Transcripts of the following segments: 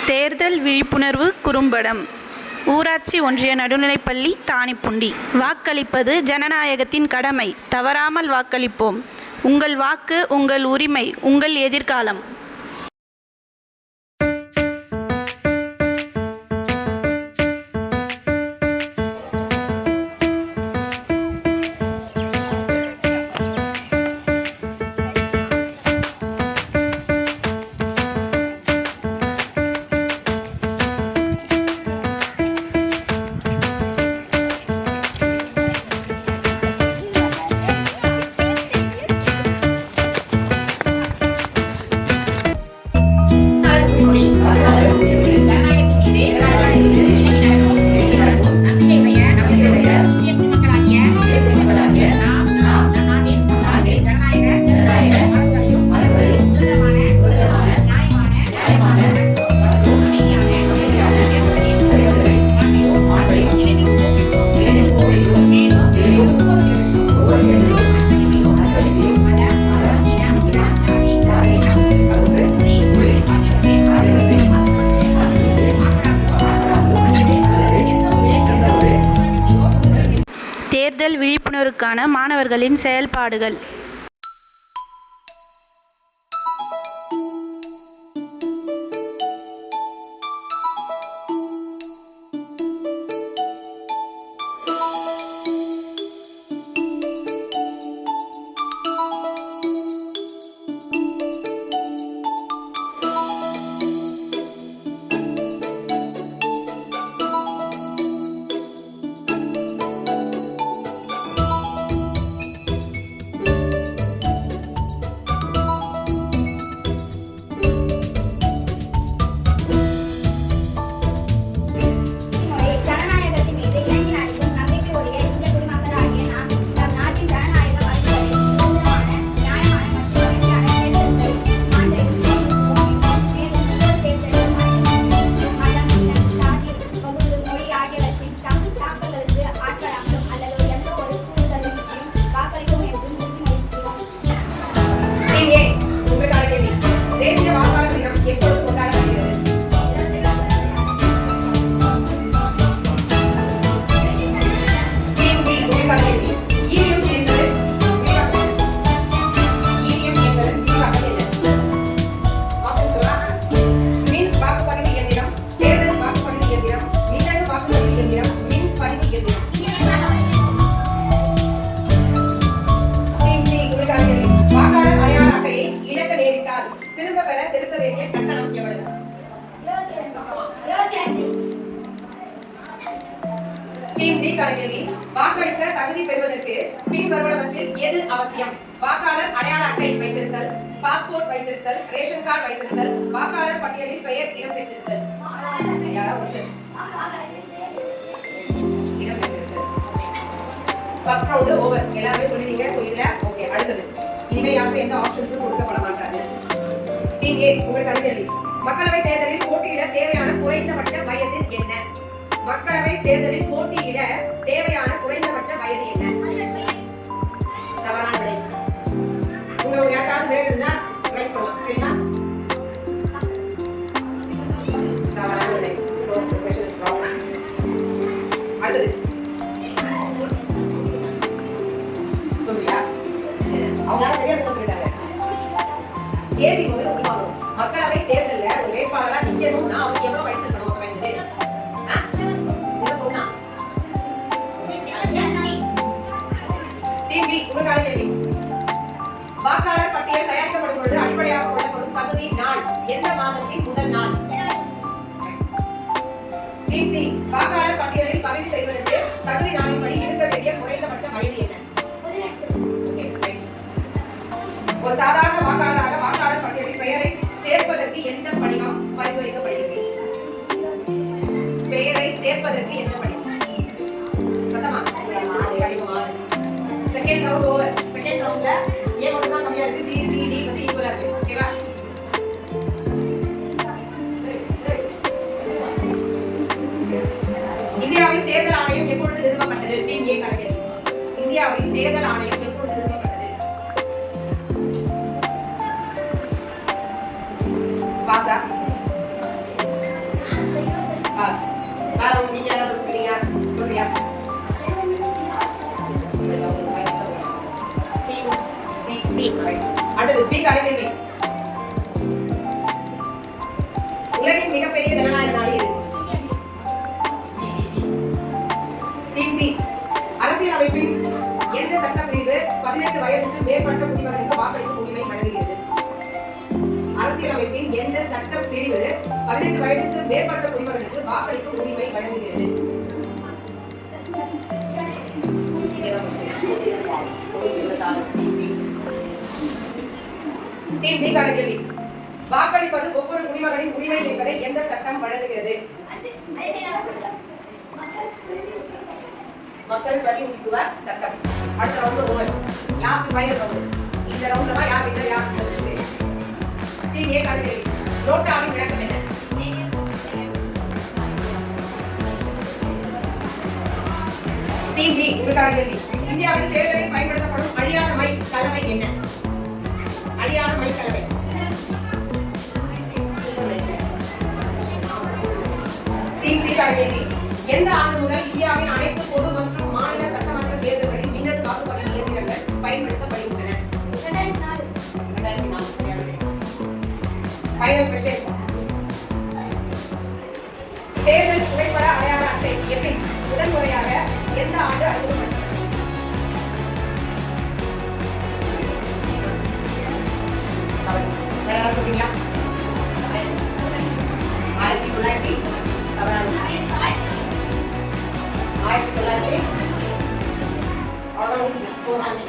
தேர்தல் விழிப்புணர்வு குறும்படம். ஊராட்சி ஒன்றிய நடுநிலைப்பள்ளி தாணிப்புண்டி. வாக்களிப்பது ஜனநாயகத்தின் கடமை. தவறாமல் வாக்களிப்போம். உங்கள் வாக்கு உங்கள் உரிமை, உங்கள் எதிர்காலம். தேர்தல் விழிப்புணர்வுக்கான மாணவர்களின் செயல்பாடுகள். திரும்ப பெற செலுத்த வேண்டிய கட்டணம் எவ்வளவு? டீம் டி கணக்கேள்வி. வாக்களிக்க தகுதி பெறுவதற்கு பின்வருவனவற்றில் எது அவசியம்? வாக்காளர் அடையாள அட்டை வைத்திருத்தல், பாஸ்போர்ட் வைத்திருத்தல், ரேஷன் கார்டு வைத்திருத்தல், வாக்காளர் பட்டியலில் பெயர் இடம்பெற்றிருத்தல். யாராவது இடம்பெற்றிருத்தல். First round over. எல்லாரும் சொல்லிட்டீங்க. சோ இதுல ஓகே. அடுத்தது இனிமே யாருக்கும் எந்த ஆப்ஷன்ஸும் கொடுக்கப்பட மாட்டாது. டீம் ஏ உங்களுக்கான கேள்வி. மக்களவை தேர்தலில் போட்டியிட தேவையான குறைந்தபட்ச வயது என்ன? மக்களவை தேர்தலில் போட்டியிட தேவையான குறைந்தபட்ச வயது என்ன? தவறான விடை. உங்க யாராவது விடை இருந்தா ரைஸ் பண்ணலாம். சரிங்களா? தவறான விடை. So this question is wrong. அடுத்தது சொல்றியா? அவங்க யாரும் தெரியாதுன்னு சொல்லிட்டாங்க. கேள்வி முதல்ல உருவாகும். மக்களவை தேர்தல்ல ஒரு வேட்பாளரா நிக்கணும்னா அவருக்கு எவ்வளவு வயசு இருக்கணும்? குறைந்தது 21. டிவி உங்களுக்கான கேள்வி. வாக்காளர் பட்டியல் தயாரிக்கப்படும் பொழுது அடிப்படையாக கொள்ளப்படும் தகுதி நாள் எந்த மாதத்தின் முதல் நாள்? டீம் சி வாக்காளர் பட்டியலில் பதிவு செய்வதற்கு தகுதி நாளின்படி இருக்க வேண்டிய குறைந்தபட்ச வயது என்ன? ஒரு சாதாரண வாக்காளராக வாக்காளர் பட்டியலில் பெயரை சேர்ப்பதற்கு எந்த படிவம் பரிந்துரைக்கப்படுகிறது? பெயரை சேர்ப்பதற்கு எந்த படிவம்? சத்தமா படிவம் 6. Second round over. செகண்ட் ரவுண்ட்ல ஏ மட்டும் தான் கம்மியா இருக்கு. பி சி டி வந்து ஈக்குவலா இருக்கு. ஓகேவா? இந்தியாவின் தேர்தல் ஆணையம் எப்பொழுது நிறுவப்பட்டது? டீம் ஏ கணக்கு. இந்தியாவின் தேர்தல் ஆணையம் எப்பொழுது நிறுவப்பட்டது? பாசா பாஸ். வேற நீங்க என்ன சொல்றீங்க? சொல்றியா? அடுத்து பி கடைக்கேள்வி. உலகின் மிகப்பெரிய ஜனநாயக நாடு எது? சி. அரசியலமைப்பின் எந்த சட்ட பிரிவு 18 வயதுக்கு மேற்பட்ட குடிமகனுக்கு வாக்களிக்கும் உரிமை வழங்குகிறது? அரசியலமைப்பின் எந்த சட்ட பிரிவு 18 வயதுக்கு மேற்பட்ட குடிமகனுக்கு வாக்களிக்கும் உரிமை வழங்குகிறது? கேள்வி. வாக்களிப்பது ஒவ்வொரு குடிமகனின் உரிமை என்பதை எந்த சட்டம் வழங்குகிறது? மக்கள் பிரதிநிதித்துவ சட்டம். அடுத்த round over. Last final round. இந்த ரவுண்ட்ல தான் யார் வின்னர் யார் சொல்றது. டீம் ஏ கேள்வி. நோட்டாவின் விளக்கம் என்ன? டீம் பி உங்களுக்கான கேள்வி. இந்தியாவில் தேர்தலில் பயன்படுத்தப்படும் அழியாத மை கலவை என்ன? அழியாத மை கலவை. டீம் சி கேள்வி. எந்த ஆண்டு முதல் இந்தியாவின் அனைத்து பொது மற்றும் மாநில சட்டமன்ற தேர்தல்களில் மின்னணு வாக்குப்பதிவு இயந்திரங்கள் பயன்படுத்தப்படுகின்றன? 2004. சரியானது. Final question. தேர்தல் புகைப்பட அடையாள அட்டை எப்படி முதல் முறையாக எந்த ஆண்டு அறிமுகப்படுத்தப்பட்டது? வேற யாராவது சொல்றீங்களா? 1900. 1900. அவ்வளோதான் 4 months.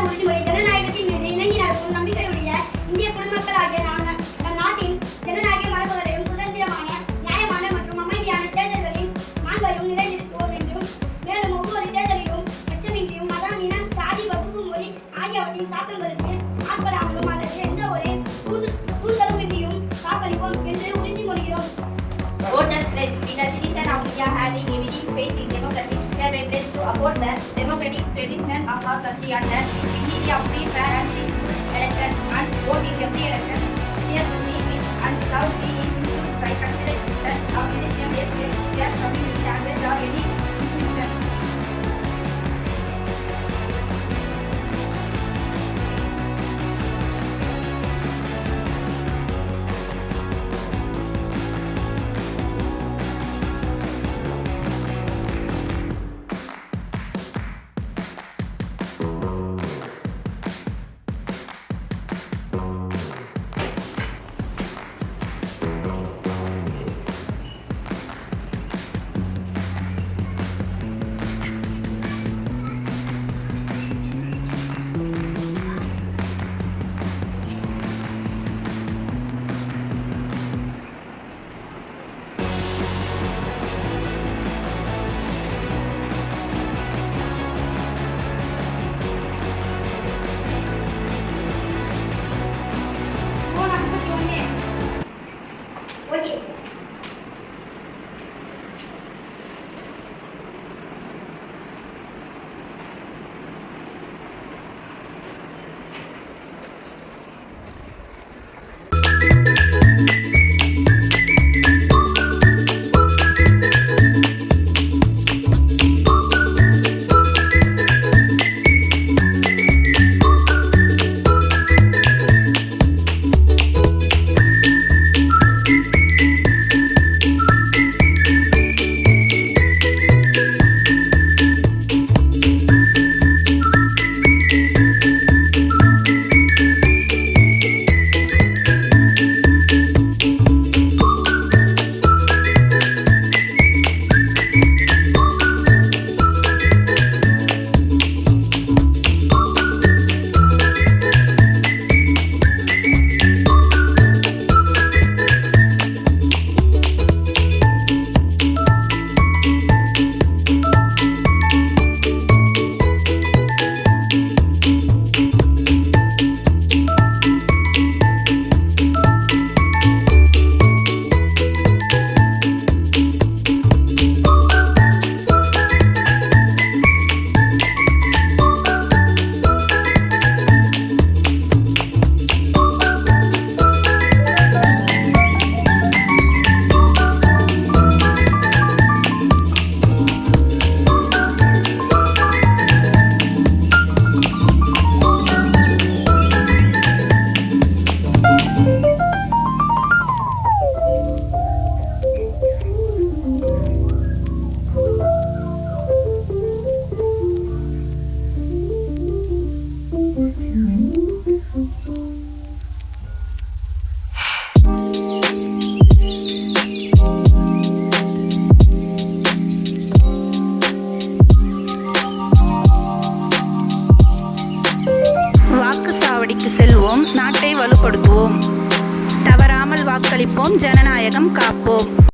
உறுதிமொழி ஜனநாயகத்தின் மீது இணங்கி நடக்கும் நம்பிக்கையுடைய இந்திய குடிமக்களாகிய நாங்கள் நம் நாட்டின் ஜனநாயக மரபுகளையும் சுதந்திரமான நியாயமான மற்றும் அமைதியான தேர்தல்களின் மாண்பையும் நிலைநிறுத்துவோம் என்றும் மேலும் ஒவ்வொரு தேர்தலிலும் அச்சமின்றியும் மதம் இனம் சாதி வகுப்பு மொழி ஆகியவற்றின் தாக்கங்களுக்கு ஆட்படாமலும் அல்லது எந்த ஒரு தூண்டுதலுமின்றியும் வாக்களிப்போம் என்று உறுதிமொழிகிறோம். Voters pledge be the citizen of India having evident faith in democracy. Hereby pledge to uphold the democratic tradition of our country and the dignity of free, fair and peaceful elections and vote in every election. Here to see with and without being influenced by considerations of religion, race, caste, community, language or any institution. நாட்டை வலுப்படுத்துவோம். தவறாமல் வாக்களிப்போம். ஜனநாயகம் காப்போம்.